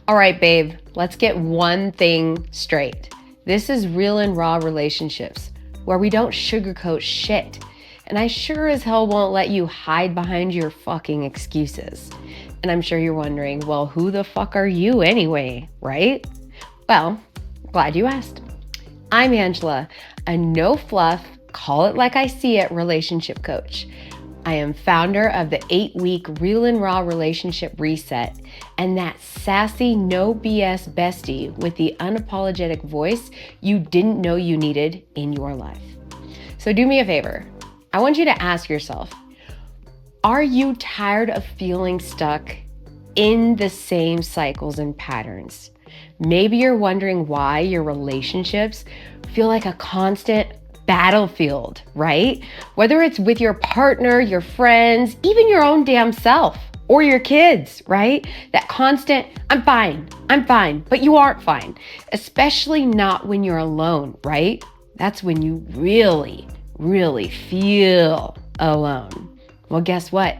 All right, babe, let's get one thing straight. This is real and raw relationships where we don't sugarcoat shit. And I sure as hell won't let you hide behind your fucking excuses. And I'm sure you're wondering, well, who the fuck are you anyway, right? Well, glad you asked. I'm Angela, a no fluff, call it like I see it relationship coach. I am founder of the 8-week Real and Raw Relationship Reset and that sassy, no BS bestie with the unapologetic voice you didn't know you needed in your life. So do me a favor. I want you to ask yourself, are you tired of feeling stuck in the same cycles and patterns? Maybe you're wondering why your relationships feel like a constant battlefield, right? Whether it's with your partner, your friends, even your own damn self or your kids, right? That constant, I'm fine, but you aren't fine, especially not when you're alone, right? That's when you really feel alone. Well, guess what?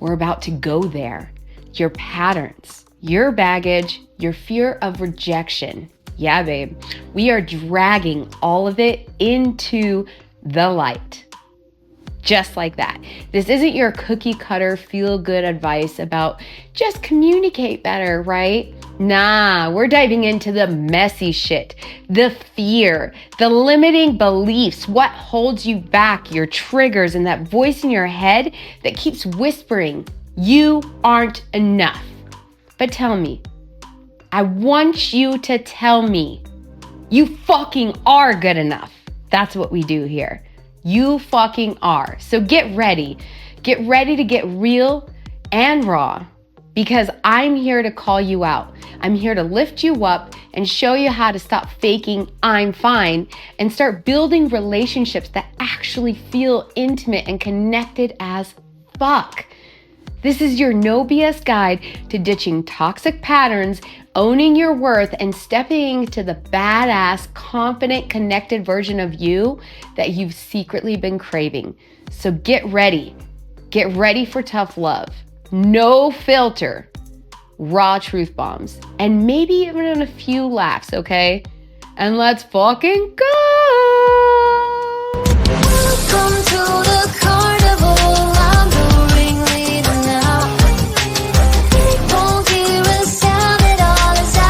We're about to go there. Your patterns, your baggage, your fear of rejection. Yeah, babe, we are dragging all of it into the light. Just like that. This isn't your cookie cutter feel good advice about just communicate better, right? Nah, we're diving into the messy shit, the fear, the limiting beliefs, what holds you back, your triggers, and that voice in your head that keeps whispering, you aren't enough. But tell me, I want you to tell me, you fucking are good enough. That's what we do here. You fucking are. So get ready. Get ready to get real and raw because I'm here to call you out. I'm here to lift you up and show you how to stop faking I'm fine and start building relationships that actually feel intimate and connected as fuck. This is your no BS guide to ditching toxic patterns, owning your worth, and stepping into the badass, confident, connected version of you that you've secretly been craving. So get ready. Get ready for tough love. No filter. Raw truth bombs. And maybe even a few laughs, okay? And let's fucking go! Welcome to the carnival. I'm the ringleader now. Won't hear a sound at all as I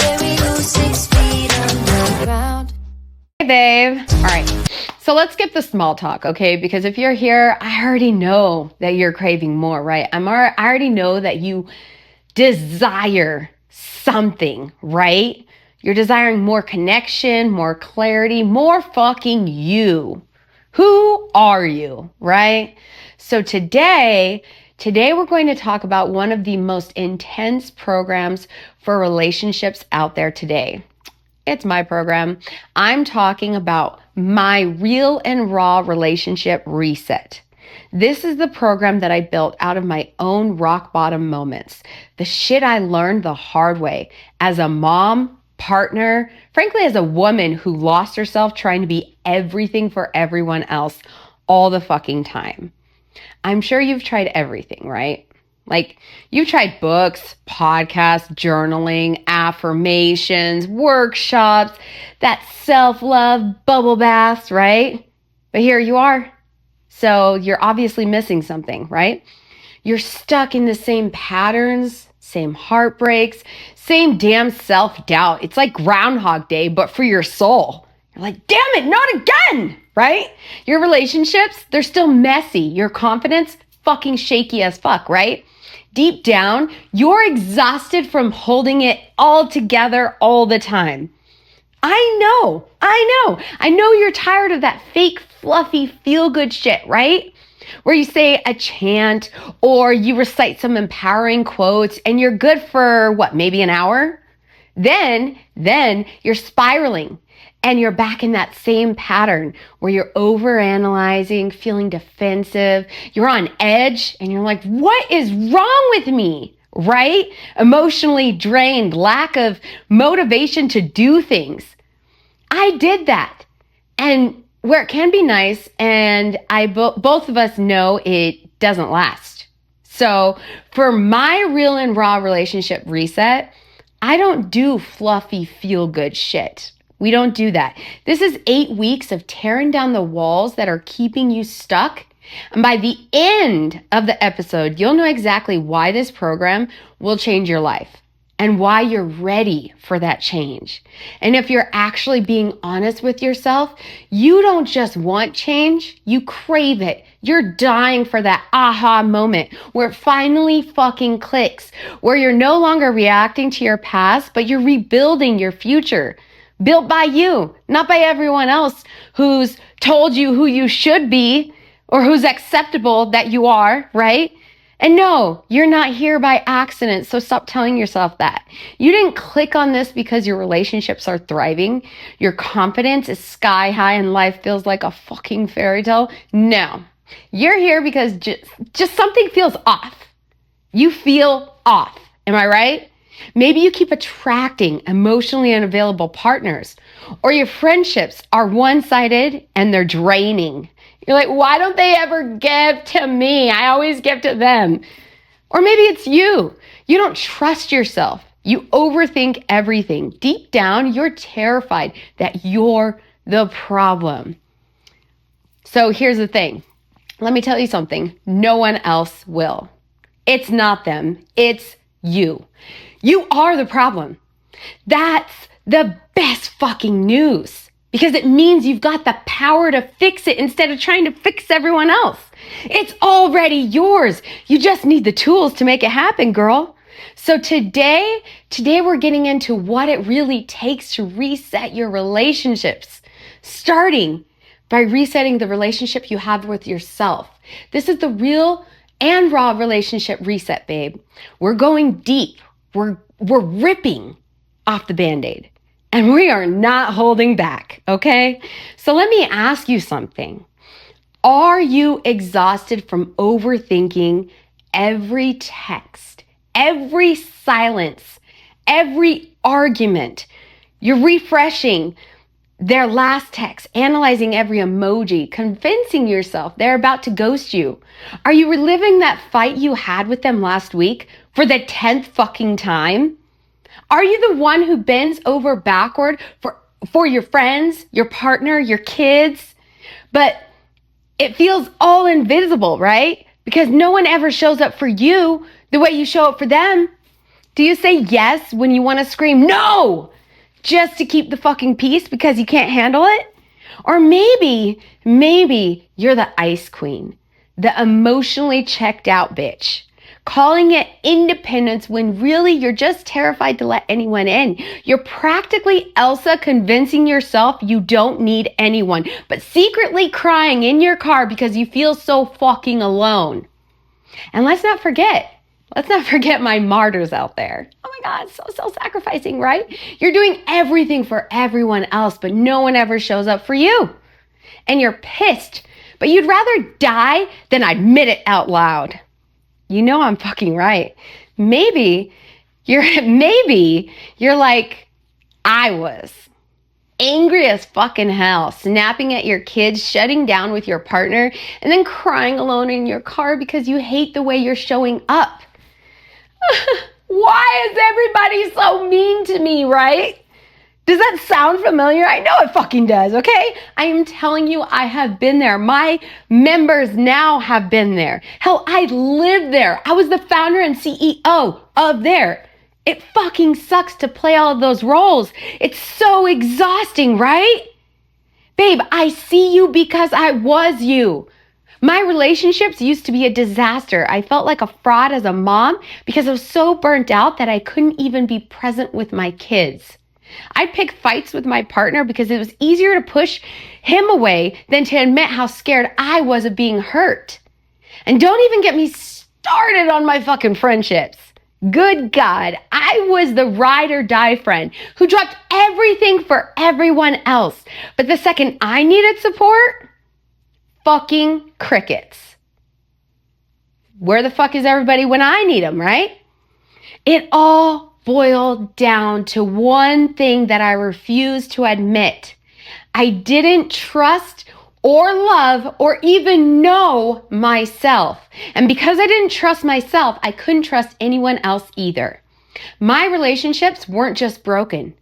bury you 6 feet underground. Hey, babe. All right. So let's skip the small talk, okay? Because if you're here, I already know that you're craving more, right? I already know that you desire something, right? You're desiring more connection, more clarity, more fucking you. Who are you, right? So today we're going to talk about one of the most intense programs for relationships out there today. It's my program. I'm talking about my Real and Raw Relationship Reset. This is the program that I built out of my own rock bottom moments. The shit I learned the hard way as a mom, partner, frankly, as a woman who lost herself trying to be everything for everyone else all the fucking time. I'm sure you've tried everything, right? Like you've tried books, podcasts, journaling, affirmations, workshops, that self-love bubble baths, right? But here you are. So you're obviously missing something, right? You're stuck in the same patterns, same heartbreaks, same damn self-doubt. It's like Groundhog Day, but for your soul. You're like, damn it, not again, right? Your relationships, they're still messy. Your confidence, fucking shaky as fuck, right? Deep down, you're exhausted from holding it all together all the time. I know you're tired of that fake, fluffy, feel-good shit, right? Where you say a chant or you recite some empowering quotes and you're good for what, maybe an hour? Then you're spiraling and you're back in that same pattern where you're overanalyzing, feeling defensive, you're on edge and you're like, what is wrong with me? Right? Emotionally drained, lack of motivation to do things. I did that. And where it can be nice, and both of us know it doesn't last. So for my real and raw relationship reset, I don't do fluffy feel good shit. We don't do that. This is 8 weeks of tearing down the walls that are keeping you stuck. And by the end of the episode, you'll know exactly why this program will change your life and why you're ready for that change. And if you're actually being honest with yourself, you don't just want change, you crave it. You're dying for that aha moment where it finally fucking clicks, where you're no longer reacting to your past, but you're rebuilding your future. Built by you, not by everyone else who's told you who you should be or who's acceptable that you are, right? And no, you're not here by accident, so stop telling yourself that. You didn't click on this because your relationships are thriving, your confidence is sky high, and life feels like a fucking fairy tale. No, you're here because just something feels off. You feel off, am I right? Maybe you keep attracting emotionally unavailable partners, or your friendships are one-sided and they're draining. You're like, why don't they ever give to me? I always give to them. Or maybe it's you. You don't trust yourself. You overthink everything. Deep down, you're terrified that you're the problem. So here's the thing. Let me tell you something. No one else will. It's not them. It's you. You are the problem. That's the best fucking news. Because it means you've got the power to fix it instead of trying to fix everyone else. It's already yours. You just need the tools to make it happen, girl. So today we're getting into what it really takes to reset your relationships, starting by resetting the relationship you have with yourself. This is the real and raw relationship reset, babe. We're going deep. We're ripping off the Band-Aid. And we are not holding back, okay? So let me ask you something. Are you exhausted from overthinking every text, every silence, every argument? You're refreshing their last text, analyzing every emoji, convincing yourself they're about to ghost you. Are you reliving that fight you had with them last week for the 10th fucking time? Are you the one who bends over backward for your friends, your partner, your kids? But it feels all invisible, right? Because no one ever shows up for you the way you show up for them. Do you say yes when you want to scream no just to keep the fucking peace because you can't handle it? Or maybe you're the ice queen, the emotionally checked out bitch, calling it independence when really you're just terrified to let anyone in. You're practically Elsa convincing yourself you don't need anyone, but secretly crying in your car because you feel so fucking alone. And let's not forget my martyrs out there. Oh my God, so self-sacrificing, right? You're doing everything for everyone else, but no one ever shows up for you. And you're pissed, but you'd rather die than admit it out loud. You know I'm fucking right. Maybe you're like I was. Angry as fucking hell, snapping at your kids, shutting down with your partner, and then crying alone in your car because you hate the way you're showing up. Why is everybody so mean to me, right? Does that sound familiar? I know it fucking does, okay? I am telling you, I have been there. My members now have been there. Hell, I lived there. I was the founder and CEO of there. It fucking sucks to play all of those roles. It's so exhausting, right? Babe, I see you because I was you. My relationships used to be a disaster. I felt like a fraud as a mom because I was so burnt out that I couldn't even be present with my kids. I'd pick fights with my partner because it was easier to push him away than to admit how scared I was of being hurt. And don't even get me started on my fucking friendships. Good God, I was the ride or die friend who dropped everything for everyone else. But the second I needed support, fucking crickets. Where the fuck is everybody when I need them, right? It all boiled down to one thing that I refused to admit. I didn't trust or love or even know myself. And because I didn't trust myself, I couldn't trust anyone else either. My relationships weren't just broken.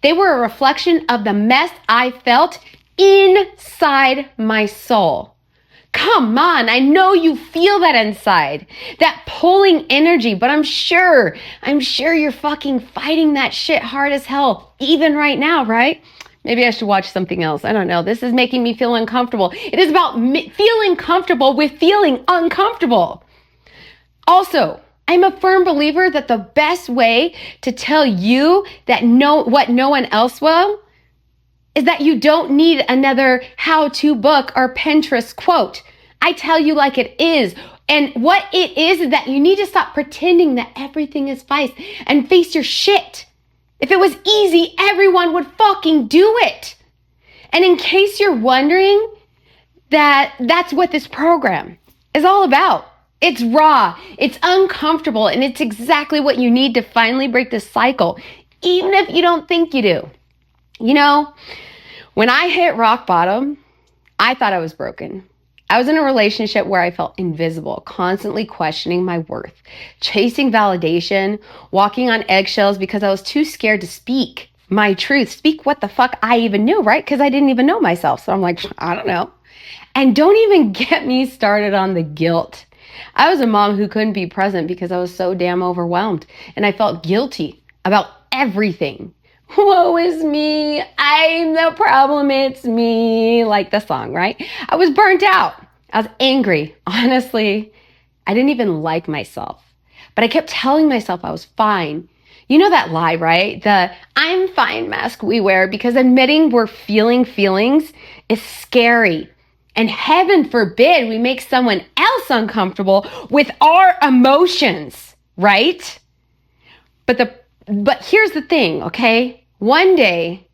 They were a reflection of the mess I felt inside my soul. Come on, I know you feel that inside, that pulling energy, but I'm sure you're fucking fighting that shit hard as hell, even right now, right? Maybe I should watch something else. I don't know. This is making me feel uncomfortable. It is about feeling comfortable with feeling uncomfortable. Also, I'm a firm believer that the best way to tell you that what no one else will is that you don't need another how-to book or Pinterest quote. I tell you like it is. And what it is that you need to stop pretending that everything is fine and face your shit. If it was easy, everyone would fucking do it. And in case you're wondering, that's what this program is all about. It's raw, it's uncomfortable, and it's exactly what you need to finally break this cycle, even if you don't think you do. You know, when I hit rock bottom, I thought I was broken. I was in a relationship where I felt invisible, constantly questioning my worth, chasing validation, walking on eggshells because I was too scared to speak my truth, speak what the fuck I even knew, right? Because I didn't even know myself. So I'm like, I don't know. And don't even get me started on the guilt. I was a mom who couldn't be present because I was so damn overwhelmed, and I felt guilty about everything. Woe is me, I'm the problem, it's me, like the song, right? I was burnt out. I was angry. Honestly, I didn't even like myself. But I kept telling myself I was fine. You know that lie, right? The I'm fine mask we wear because admitting we're feeling feelings is scary. And heaven forbid we make someone else uncomfortable with our emotions, right? But here's the thing, okay? One day,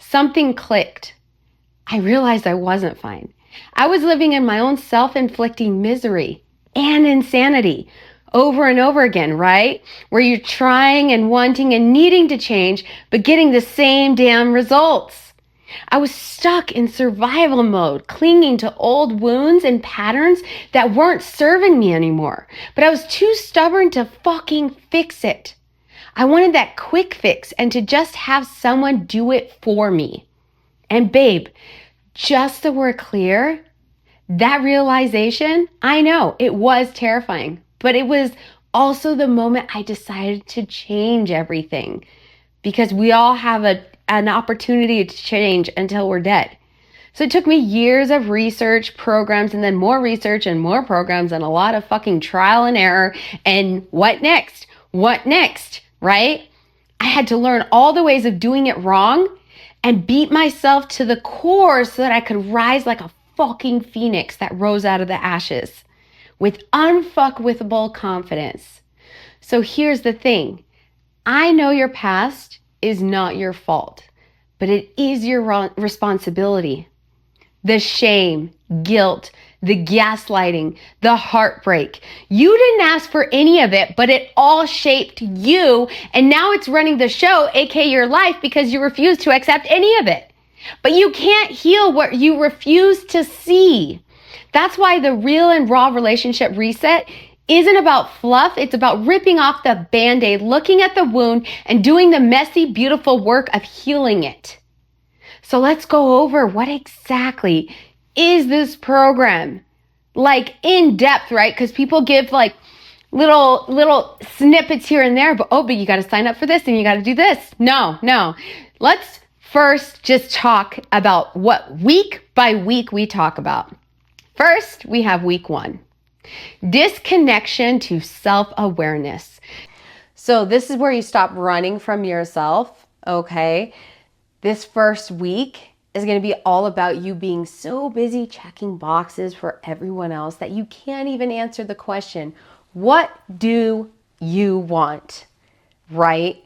something clicked. I realized I wasn't fine. I was living in my own self-inflicting misery and insanity over and over again, right? Where you're trying and wanting and needing to change, but getting the same damn results. I was stuck in survival mode, clinging to old wounds and patterns that weren't serving me anymore. But I was too stubborn to fucking fix it. I wanted that quick fix and to just have someone do it for me. And babe, just so we're clear, that realization, I know it was terrifying, but it was also the moment I decided to change everything, because we all have an opportunity to change until we're dead. So it took me years of research, programs, and then more research and more programs and a lot of fucking trial and error. And what next? What next? Right? I had to learn all the ways of doing it wrong and beat myself to the core so that I could rise like a fucking phoenix that rose out of the ashes with unfuckwithable confidence. So here's the thing. I know your past is not your fault, but it is your responsibility. The shame, guilt, the gaslighting, the heartbreak. You didn't ask for any of it, but it all shaped you, and now it's running the show, aka your life, because you refuse to accept any of it. But you can't heal what you refuse to see. That's why the real and raw relationship reset isn't about fluff. It's about ripping off the Band-Aid, looking at the wound, and doing the messy, beautiful work of healing it. So let's go over what exactly is this program, like in depth, right? Because people give like little snippets here and there, but you got to sign up for this and you got to do this. No. Let's first just talk about what week by week we talk about. First, we have week 1, disconnection to self-awareness. So this is where you stop running from yourself, okay? This first week is going to be all about you being so busy checking boxes for everyone else that you can't even answer the question, what do you want? Right?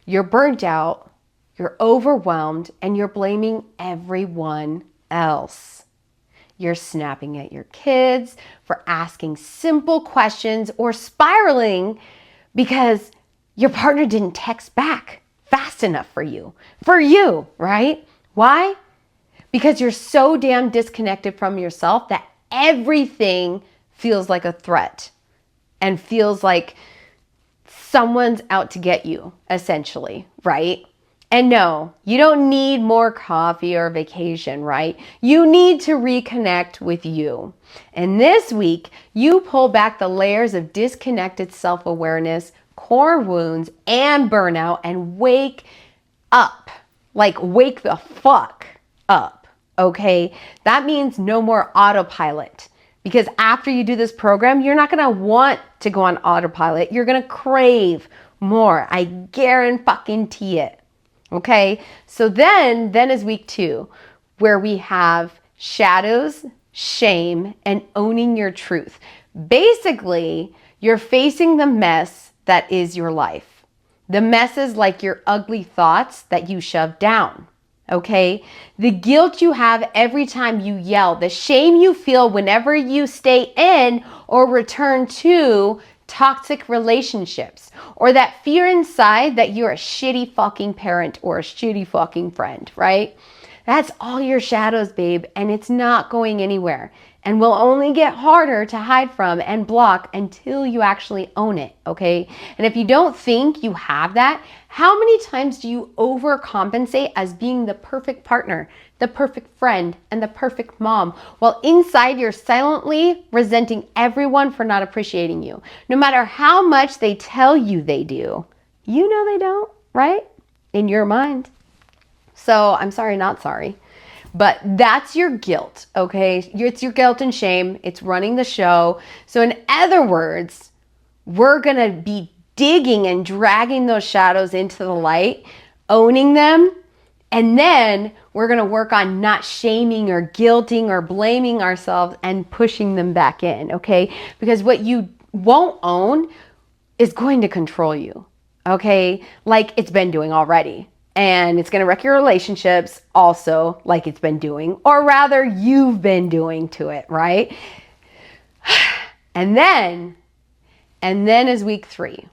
You're burnt out, you're overwhelmed, and you're blaming everyone else. You're snapping at your kids for asking simple questions or spiraling because your partner didn't text back fast enough for you, right? Why? because you're so damn disconnected from yourself that everything feels like a threat and feels like someone's out to get you, essentially, right? And no, you don't need more coffee or vacation, right? You need to reconnect with you. And this week, you pull back the layers of disconnected self-awareness, core wounds, and burnout and wake up. Like, wake the fuck up, okay? That means no more autopilot. Because after you do this program, you're not gonna want to go on autopilot. You're gonna crave more. I guarantee it. Okay, so then is week 2, where we have shadows, shame, and owning your truth. Basically, you're facing the mess that is your life. The mess is like your ugly thoughts that you shove down. Okay, the guilt you have every time you yell, the shame you feel whenever you stay in or return to toxic relationships, or that fear inside that you're a shitty fucking parent or a shitty fucking friend, right? That's all your shadows, babe, and it's not going anywhere and will only get harder to hide from and block until you actually own it, okay? And if you don't think you have that, how many times do you overcompensate as being the perfect partner, the perfect friend, and the perfect mom, while inside you're silently resenting everyone for not appreciating you? No matter how much they tell you they do, you know they don't, right? In your mind. So I'm sorry, not sorry. But that's your guilt, okay? It's your guilt and shame. It's running the show. So in other words, we're gonna be digging and dragging those shadows into the light, owning them, and then we're gonna work on not shaming or guilting or blaming ourselves and pushing them back in, okay? Because what you won't own is going to control you, okay? Like it's been doing already. And it's going to wreck your relationships also, like it's been doing, or rather you've been doing to it, right? And then is week 3.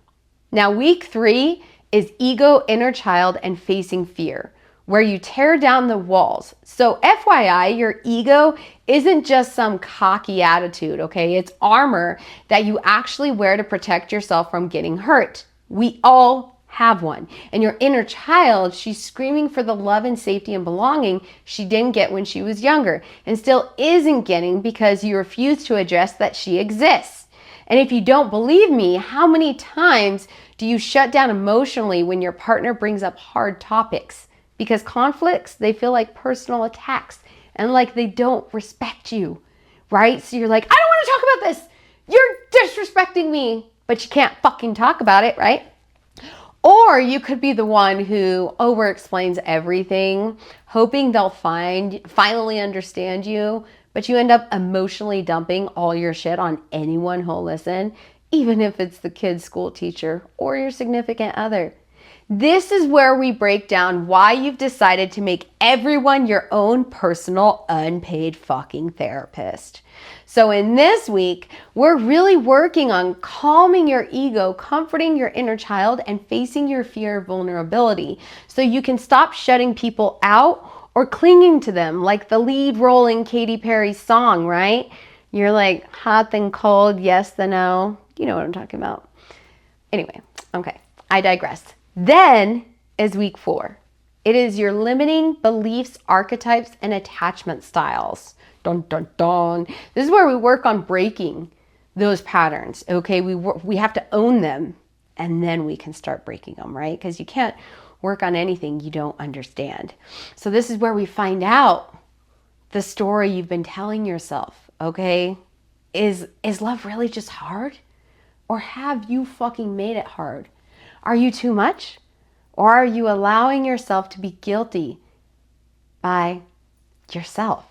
Now, week 3 is ego, inner child, and facing fear, where you tear down the walls. So FYI, your ego isn't just some cocky attitude, okay? It's armor that you actually wear to protect yourself from getting hurt. We all have one. And your inner child, she's screaming for the love and safety and belonging she didn't get when she was younger and still isn't getting because you refuse to address that she exists. And if you don't believe me, how many times do you shut down emotionally when your partner brings up hard topics? Because conflicts, they feel like personal attacks and like they don't respect you, right? So you're like, I don't want to talk about this. You're disrespecting me, but you can't fucking talk about it, right? Or you could be the one who over-explains everything, hoping they'll finally understand you, but you end up emotionally dumping all your shit on anyone who'll listen, even if it's the kid's school teacher or your significant other. This is where we break down why you've decided to make everyone your own personal unpaid fucking therapist. So in this week, we're really working on calming your ego, comforting your inner child, and facing your fear of vulnerability so you can stop shutting people out or clinging to them like the lead role in Katy Perry's song, right? You're like hot then cold, yes then no. You know what I'm talking about. Anyway, okay, I digress. Then is week 4. It is your limiting beliefs, archetypes, and attachment styles. Dun, dun, dun. This is where we work on breaking those patterns, okay? We have to own them, and then we can start breaking them, right? Because you can't work on anything you don't understand. So this is where we find out the story you've been telling yourself, okay? Is love really just hard? Or have you fucking made it hard? Are you too much? Or are you allowing yourself to be guilty by yourself?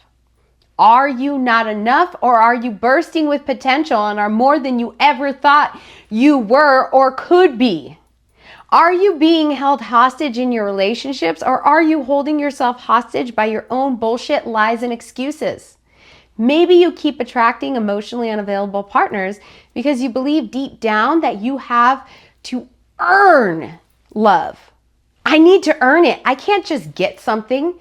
Are you not enough, or are you bursting with potential and are more than you ever thought you were or could be? Are you being held hostage in your relationships, or are you holding yourself hostage by your own bullshit, lies, and excuses? Maybe you keep attracting emotionally unavailable partners because you believe deep down that you have to earn love. I need to earn it. I can't just get something.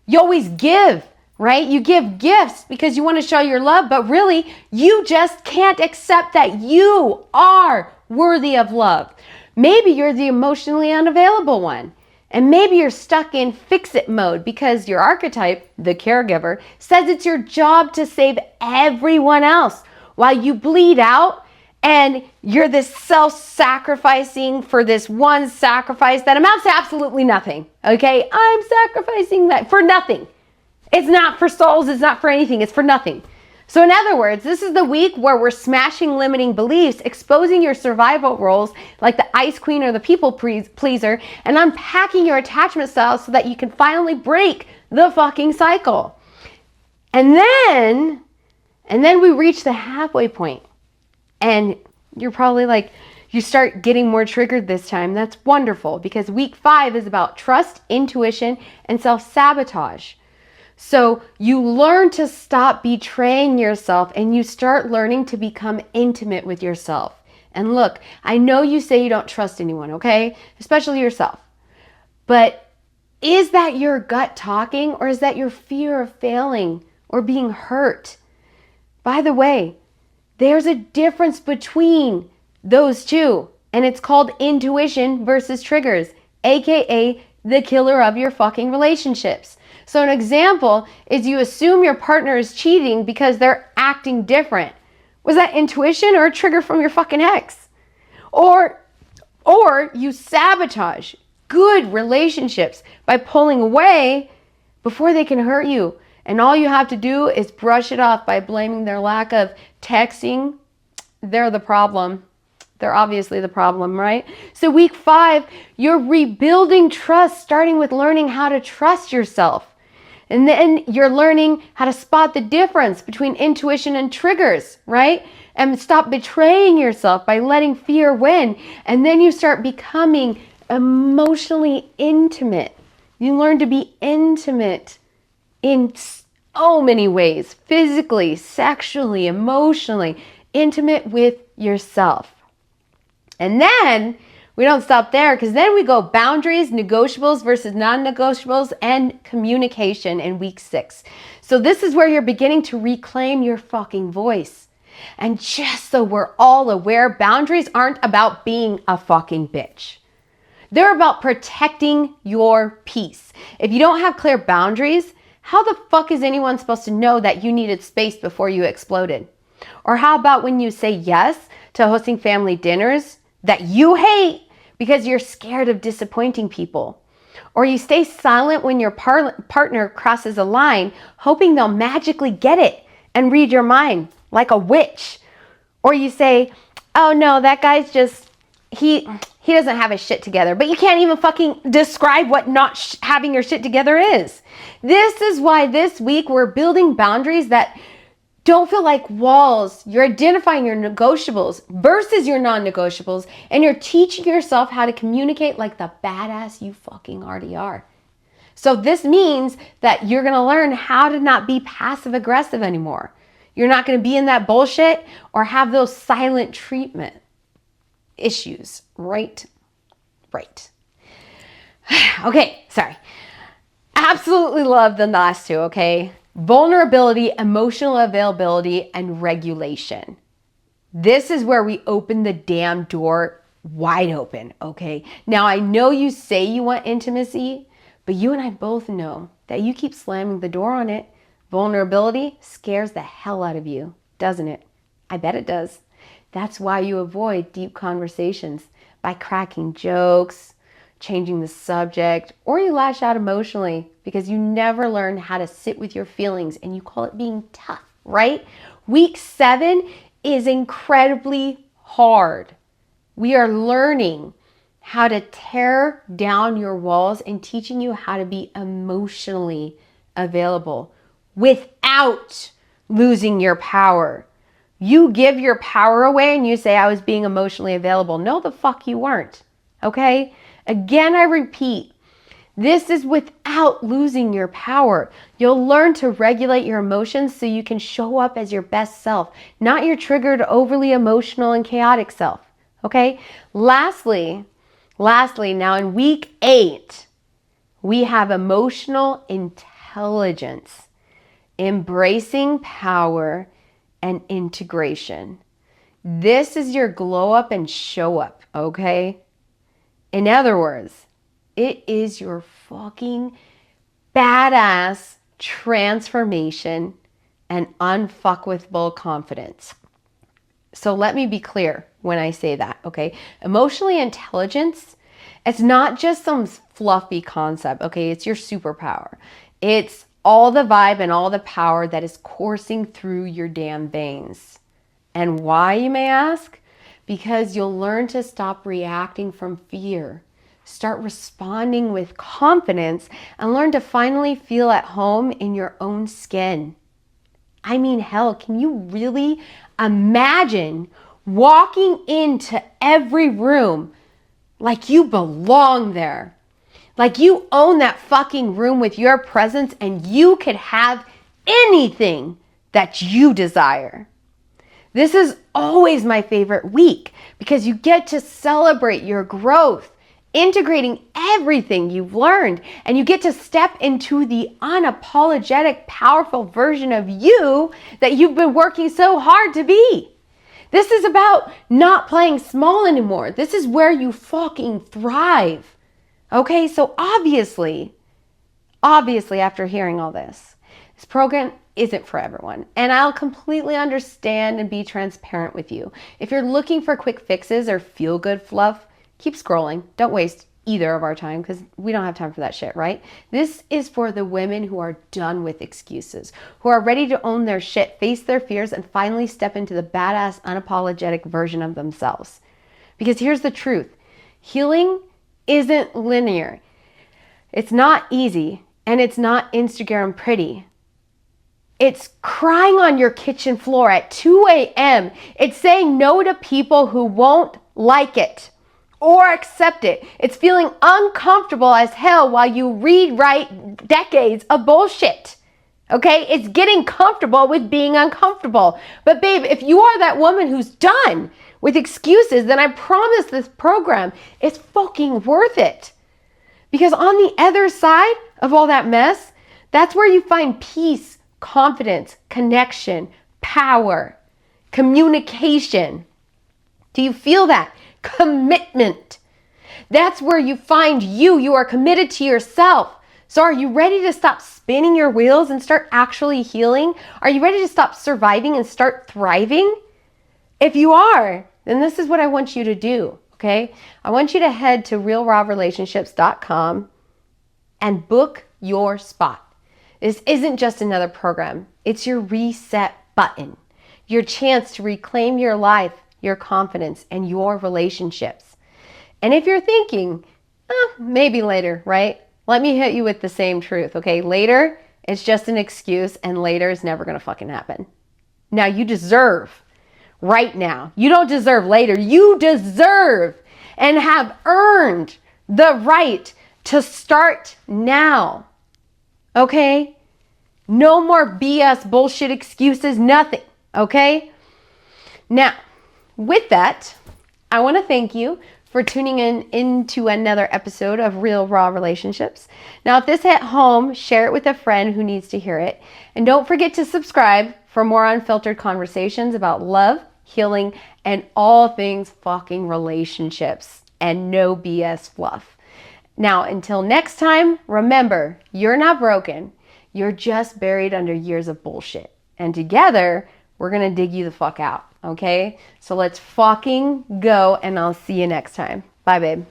You always give, right? You give gifts because you want to show your love, but really, you just can't accept that you are worthy of love. Maybe you're the emotionally unavailable one. And maybe you're stuck in fix-it mode because your archetype, the caregiver, says it's your job to save everyone else while you bleed out and you're this self-sacrificing for this one sacrifice that amounts to absolutely nothing, okay? I'm sacrificing that for nothing. It's not for souls, it's not for anything, it's for nothing. So in other words, this is the week where we're smashing limiting beliefs, exposing your survival roles like the ice queen or the people pleaser, and unpacking your attachment styles so that you can finally break the fucking cycle. And then we reach the halfway point. And you're probably like, you start getting more triggered this time. That's wonderful because week 5 is about trust, intuition, and self-sabotage. So you learn to stop betraying yourself and you start learning to become intimate with yourself. And look, I know you say you don't trust anyone, okay? Especially yourself. But is that your gut talking or is that your fear of failing or being hurt? By the way, there's a difference between those two, and it's called intuition versus triggers, aka the killer of your fucking relationships. So an example is you assume your partner is cheating because they're acting different. Was that intuition or a trigger from your fucking ex? Or you sabotage good relationships by pulling away before they can hurt you. And all you have to do is brush it off by blaming their lack of texting. They're the problem. They're obviously the problem, right? So week 5, you're rebuilding trust, starting with learning how to trust yourself. And then you're learning how to spot the difference between intuition and triggers, right? And stop betraying yourself by letting fear win. And then you start becoming emotionally intimate. You learn to be intimate in so many ways, physically, sexually, emotionally, intimate with yourself. And then we don't stop there because then we go boundaries, negotiables versus non-negotiables, and communication in week 6. So this is where you're beginning to reclaim your fucking voice. And just so we're all aware, boundaries aren't about being a fucking bitch. They're about protecting your peace. If you don't have clear boundaries, how the fuck is anyone supposed to know that you needed space before you exploded? Or how about when you say yes to hosting family dinners that you hate because you're scared of disappointing people? Or you stay silent when your partner crosses a line, hoping they'll magically get it and read your mind like a witch. Or you say, oh no, that guy's just, he doesn't have his shit together. But you can't even fucking describe what not having your shit together is. This is why this week we're building boundaries that don't feel like walls. You're identifying your negotiables versus your non-negotiables, and you're teaching yourself how to communicate like the badass you fucking already are. So this means that you're going to learn how to not be passive aggressive anymore. You're not going to be in that bullshit or have those silent treatment issues, right? Right. Okay, sorry. Absolutely love the last two, okay? Vulnerability, emotional availability, and regulation. This is where we open the damn door wide open, okay? Now, I know you say you want intimacy, but you and I both know that you keep slamming the door on it. Vulnerability scares the hell out of you, doesn't it? I bet it does. That's why you avoid deep conversations by cracking jokes, changing the subject, or you lash out emotionally because you never learn how to sit with your feelings and you call it being tough, right? Week 7 is incredibly hard. We are learning how to tear down your walls and teaching you how to be emotionally available without losing your power. You give your power away and you say, I was being emotionally available. No, the fuck you weren't, okay? Again, I repeat, this is without losing your power. You'll learn to regulate your emotions so you can show up as your best self, not your triggered, overly emotional and chaotic self, okay? Lastly, now in week 8, we have emotional intelligence. intelligence, embracing power, and integration. This is your glow up and show up, okay? In other words, it is your fucking badass transformation and unfuckwithable confidence. So let me be clear when I say that, okay? Emotionally intelligence, it's not just some fluffy concept, okay? It's your superpower. It's all the vibe and all the power that is coursing through your damn veins. And why, you may ask? Because you'll learn to stop reacting from fear, start responding with confidence, and learn to finally feel at home in your own skin. I mean, hell, can you really imagine walking into every room like you belong there? Like you own that fucking room with your presence and you could have anything that you desire. This is always my favorite week because you get to celebrate your growth, integrating everything you've learned, and you get to step into the unapologetic, powerful version of you that you've been working so hard to be. This is about not playing small anymore. This is where you fucking thrive. Okay, so obviously, after hearing all this program isn't for everyone. And I'll completely understand and be transparent with you. If you're looking for quick fixes or feel-good fluff, keep scrolling. Don't waste either of our time because we don't have time for that shit, right? This is for the women who are done with excuses, who are ready to own their shit, face their fears, and finally step into the badass, unapologetic version of themselves. Because here's the truth. Healing isn't linear. It's not easy, and it's not Instagram pretty. It's crying on your kitchen floor at 2 a.m. It's saying no to people who won't like it or accept it. It's feeling uncomfortable as hell while you rewrite decades of bullshit. Okay? It's getting comfortable with being uncomfortable. But babe, if you are that woman who's done with excuses, then I promise this program is fucking worth it. Because on the other side of all that mess, that's where you find peace, confidence, connection, power, communication. Do you feel that? Commitment. That's where you find you. You are committed to yourself. So are you ready to stop spinning your wheels and start actually healing? Are you ready to stop surviving and start thriving? If you are, then this is what I want you to do, okay? I want you to head to realravrelationships.com and book your spot. This isn't just another program. It's your reset button, your chance to reclaim your life, your confidence, and your relationships. And if you're thinking, maybe later, right? Let me hit you with the same truth, okay? Later, it's just an excuse, and later is never gonna fucking happen. Now, you deserve right now. You don't deserve later. You deserve and have earned the right to start now. Okay? No more BS, bullshit excuses, nothing. Okay? Now, with that, I want to thank you for tuning into another episode of Real Raw Relationships. Now, if this hit home, share it with a friend who needs to hear it. And don't forget to subscribe for more unfiltered conversations about love, healing, and all things fucking relationships and no BS fluff. Now, until next time, remember, you're not broken. You're just buried under years of bullshit. And together, we're going to dig you the fuck out, okay? So let's fucking go, and I'll see you next time. Bye, babe.